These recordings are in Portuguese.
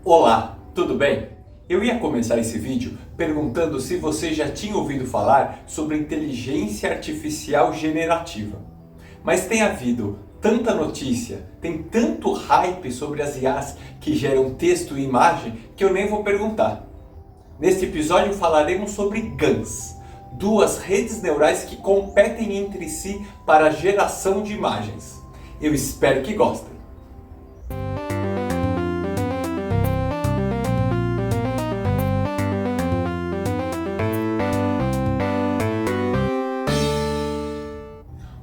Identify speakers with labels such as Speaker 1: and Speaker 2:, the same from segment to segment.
Speaker 1: Olá, tudo bem? Eu ia começar esse vídeo perguntando se você já tinha ouvido falar sobre inteligência artificial generativa. Mas tem havido tanta notícia, tem tanto hype sobre as IAs que geram texto e imagem que eu nem vou perguntar. Neste episódio falaremos sobre GANs, duas redes neurais que competem entre si para a geração de imagens. Eu espero que gostem.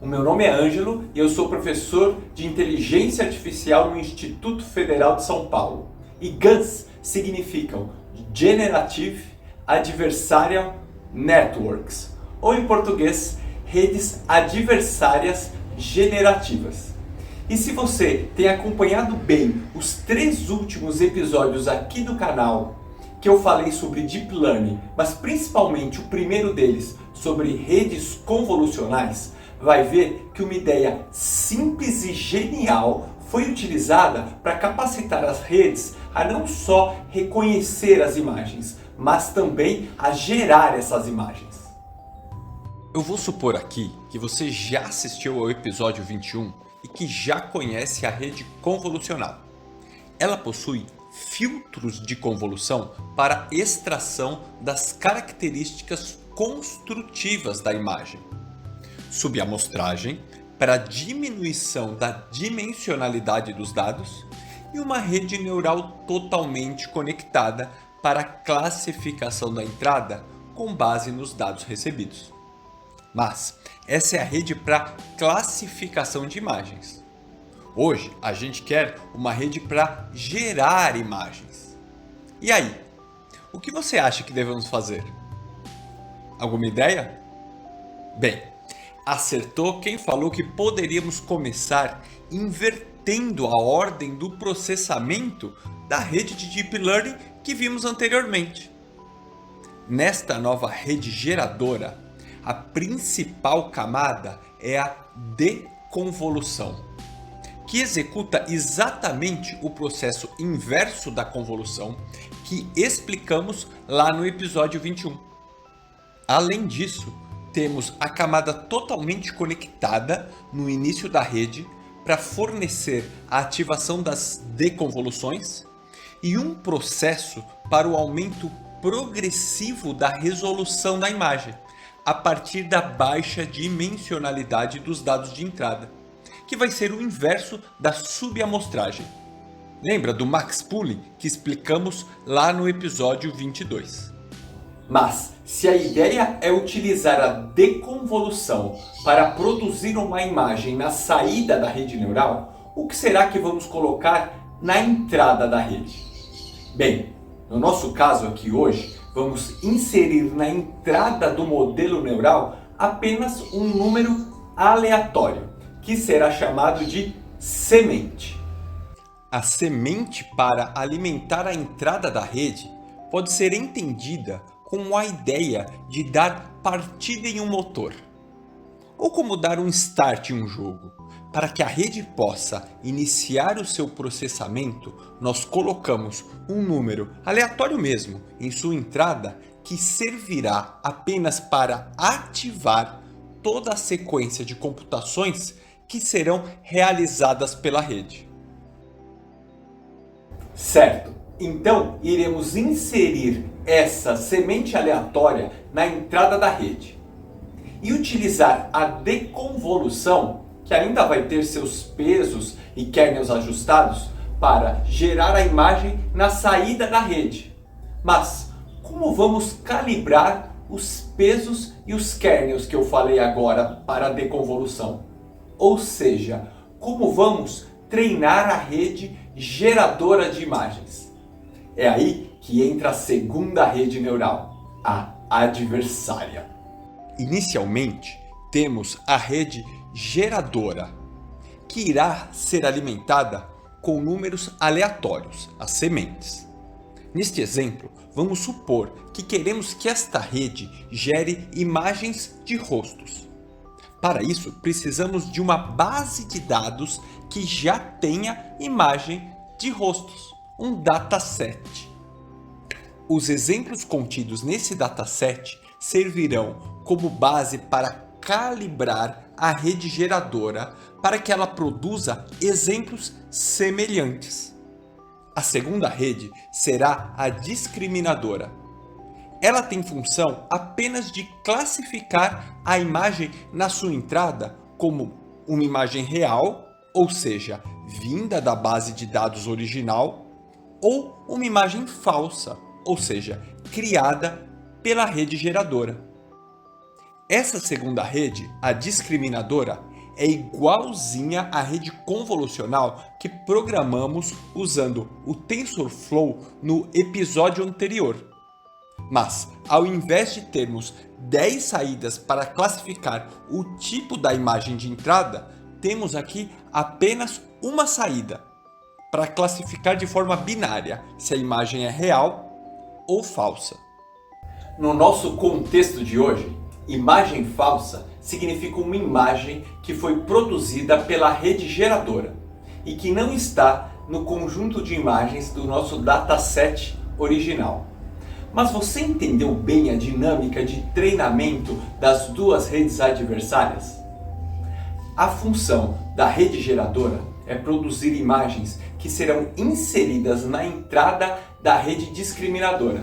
Speaker 1: O meu nome é Ângelo e eu sou professor de Inteligência Artificial no Instituto Federal de São Paulo. E GANs significam Generative Adversarial Networks, ou em português, redes adversárias generativas. E se você tem acompanhado bem os 3 últimos episódios aqui do canal, que eu falei sobre Deep Learning, mas principalmente o primeiro deles sobre redes convolucionais, vai ver que uma ideia simples e genial foi utilizada para capacitar as redes a não só reconhecer as imagens, mas também a gerar essas imagens.
Speaker 2: Eu vou supor aqui que você já assistiu ao episódio 21 e que já conhece a rede convolucional. Ela possui filtros de convolução para extração das características construtivas da imagem, subamostragem para diminuição da dimensionalidade dos dados e uma rede neural totalmente conectada para a classificação da entrada com base nos dados recebidos. Mas essa é a rede para classificação de imagens. Hoje a gente quer uma rede para gerar imagens. E aí, o que você acha que devemos fazer? Alguma ideia? Bem, acertou quem falou que poderíamos começar invertendo a ordem do processamento da rede de Deep Learning que vimos anteriormente. Nesta nova rede geradora, a principal camada é a deconvolução, que executa exatamente o processo inverso da convolução que explicamos lá no episódio 21. Além disso, temos a camada totalmente conectada no início da rede para fornecer a ativação das deconvoluções e um processo para o aumento progressivo da resolução da imagem a partir da baixa dimensionalidade dos dados de entrada, que vai ser o inverso da subamostragem. Lembra do Max Pooling que explicamos lá no episódio 22?
Speaker 1: Mas, se a ideia é utilizar a deconvolução para produzir uma imagem na saída da rede neural, o que será que vamos colocar na entrada da rede? Bem, no nosso caso aqui hoje, vamos inserir na entrada do modelo neural apenas um número aleatório, que será chamado de semente.
Speaker 2: A semente para alimentar a entrada da rede pode ser entendida como a ideia de dar partida em um motor, ou como dar um start em um jogo. Para que a rede possa iniciar o seu processamento, nós colocamos um número aleatório mesmo em sua entrada que servirá apenas para ativar toda a sequência de computações que serão realizadas pela rede.
Speaker 1: Certo, então iremos inserir essa semente aleatória na entrada da rede e utilizar a deconvolução, que ainda vai ter seus pesos e kernels ajustados, para gerar a imagem na saída da rede. Mas como vamos calibrar os pesos e os kernels que eu falei agora para a deconvolução? Ou seja, como vamos treinar a rede geradora de imagens? É aí que entra a segunda rede neural, a adversária.
Speaker 2: Inicialmente, temos a rede geradora, que irá ser alimentada com números aleatórios, as sementes. Neste exemplo, vamos supor que queremos que esta rede gere imagens de rostos. Para isso, precisamos de uma base de dados que já tenha imagem de rostos, um dataset. Os exemplos contidos nesse dataset servirão como base para calibrar a rede geradora para que ela produza exemplos semelhantes. A segunda rede será a discriminadora. Ela tem função apenas de classificar a imagem na sua entrada como uma imagem real, ou seja, vinda da base de dados original, ou uma imagem falsa, ou seja, criada pela rede geradora. Essa segunda rede, a discriminadora, é igualzinha à rede convolucional que programamos usando o TensorFlow no episódio anterior. Mas, ao invés de termos 10 saídas para classificar o tipo da imagem de entrada, temos aqui apenas uma saída para classificar de forma binária se a imagem é real ou falsa.
Speaker 1: No nosso contexto de hoje, imagem falsa significa uma imagem que foi produzida pela rede geradora e que não está no conjunto de imagens do nosso dataset original. Mas você entendeu bem a dinâmica de treinamento das duas redes adversárias? A função da rede geradora é produzir imagens que serão inseridas na entrada da rede discriminadora.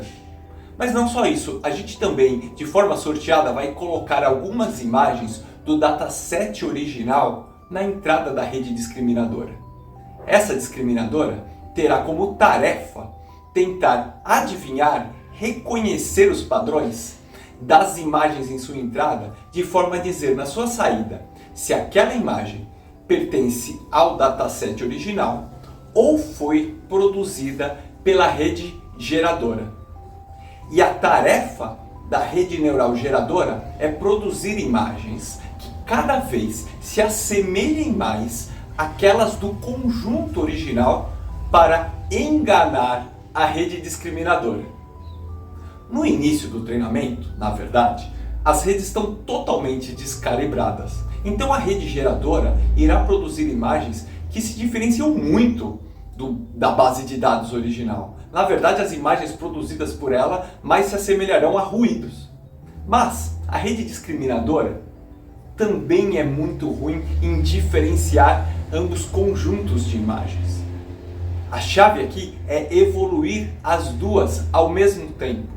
Speaker 1: Mas não só isso, a gente também, de forma sorteada, vai colocar algumas imagens do dataset original na entrada da rede discriminadora. Essa discriminadora terá como tarefa tentar adivinhar, reconhecer os padrões das imagens em sua entrada, de forma a dizer na sua saída se aquela imagem pertence ao dataset original ou foi produzida pela rede geradora. E a tarefa da rede neural geradora é produzir imagens que cada vez se assemelhem mais àquelas do conjunto original para enganar a rede discriminadora. No início do treinamento, na verdade, as redes estão totalmente descalibradas. Então a rede geradora irá produzir imagens que se diferenciam muito da base de dados original. Na verdade, as imagens produzidas por ela mais se assemelharão a ruídos. Mas a rede discriminadora também é muito ruim em diferenciar ambos conjuntos de imagens. A chave aqui é evoluir as duas ao mesmo tempo.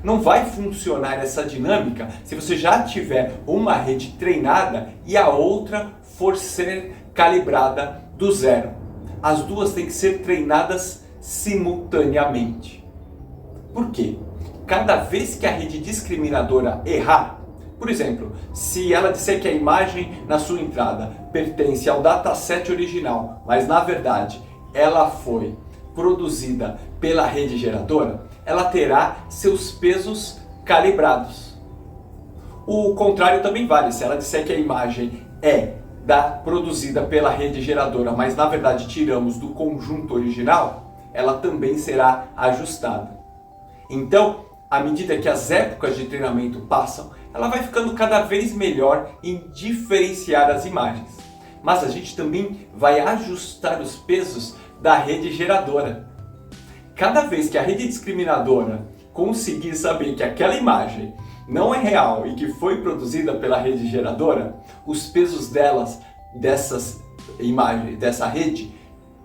Speaker 1: Não vai funcionar essa dinâmica se você já tiver uma rede treinada e a outra for ser calibrada do zero. As duas têm que ser treinadas simultaneamente. Por quê? Cada vez que a rede discriminadora errar, por exemplo, se ela disser que a imagem na sua entrada pertence ao dataset original, mas na verdade ela foi produzida pela rede geradora, ela terá seus pesos calibrados. O contrário também vale. Se ela disser que a imagem é produzida pela rede geradora, mas na verdade tiramos do conjunto original, ela também será ajustada. Então, à medida que as épocas de treinamento passam, ela vai ficando cada vez melhor em diferenciar as imagens. Mas a gente também vai ajustar os pesos da rede geradora. Cada vez que a rede discriminadora conseguir saber que aquela imagem não é real e que foi produzida pela rede geradora, os pesos dessas imagens, dessa rede,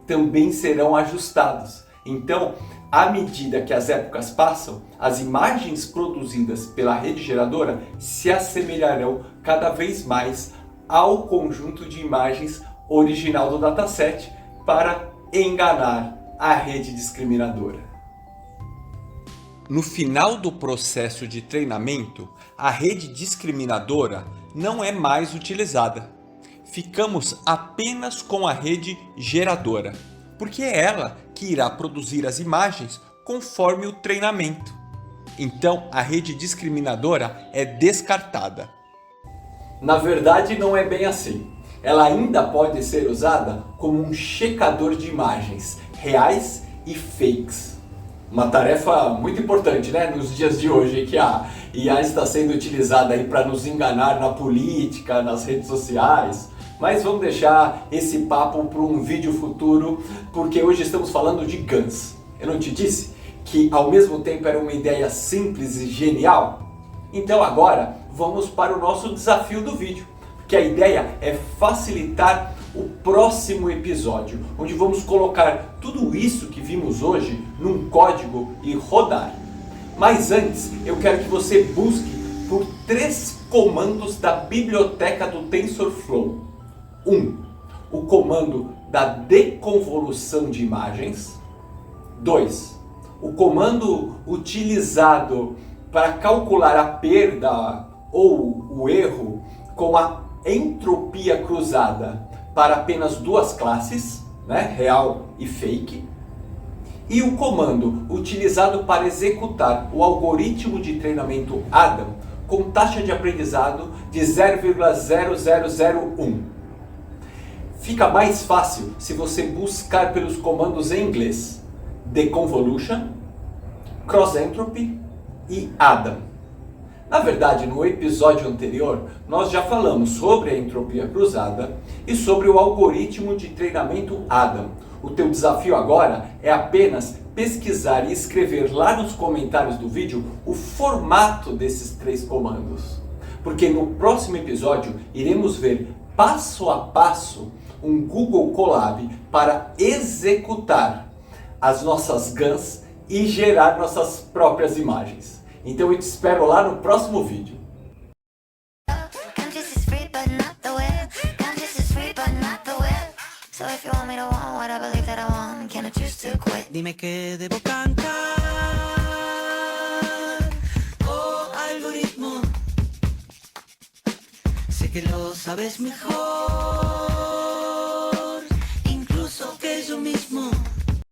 Speaker 1: também serão ajustados. Então, à medida que as épocas passam, as imagens produzidas pela rede geradora se assemelharão cada vez mais ao conjunto de imagens original do dataset para enganar a rede discriminadora.
Speaker 2: No final do processo de treinamento, a rede discriminadora não é mais utilizada. Ficamos apenas com a rede geradora, porque é ela que irá produzir as imagens conforme o treinamento. Então, a rede discriminadora é descartada.
Speaker 1: Na verdade, não é bem assim. Ela ainda pode ser usada como um checador de imagens reais e fakes. Uma tarefa muito importante, né, nos dias de hoje, que a IA está sendo utilizada aí para nos enganar na política, nas redes sociais. Mas vamos deixar esse papo para um vídeo futuro, porque hoje estamos falando de GANs. Eu não te disse que ao mesmo tempo era uma ideia simples e genial? Então agora vamos para o nosso desafio do vídeo, que a ideia é facilitar o próximo episódio, onde vamos colocar tudo isso que vimos hoje num código e rodar. Mas antes, eu quero que você busque por 3 comandos da biblioteca do TensorFlow. 1. O comando da deconvolução de imagens. 2. O comando utilizado para calcular a perda ou o erro com a entropia cruzada para apenas 2 classes, né, real e fake. E o comando utilizado para executar o algoritmo de treinamento Adam com taxa de aprendizado de 0,0001. Fica mais fácil se você buscar pelos comandos em inglês: Deconvolution, Cross Entropy e Adam. Na verdade, no episódio anterior, nós já falamos sobre a entropia cruzada e sobre o algoritmo de treinamento Adam. O teu desafio agora é apenas pesquisar e escrever lá nos comentários do vídeo o formato desses 3 comandos. Porque no próximo episódio iremos ver passo a passo um Google Colab para executar as nossas GANs e gerar nossas próprias imagens. Então eu te espero lá no próximo vídeo.
Speaker 3: Dime que debo cantar, oh algoritmo, sé que lo sabes mejor.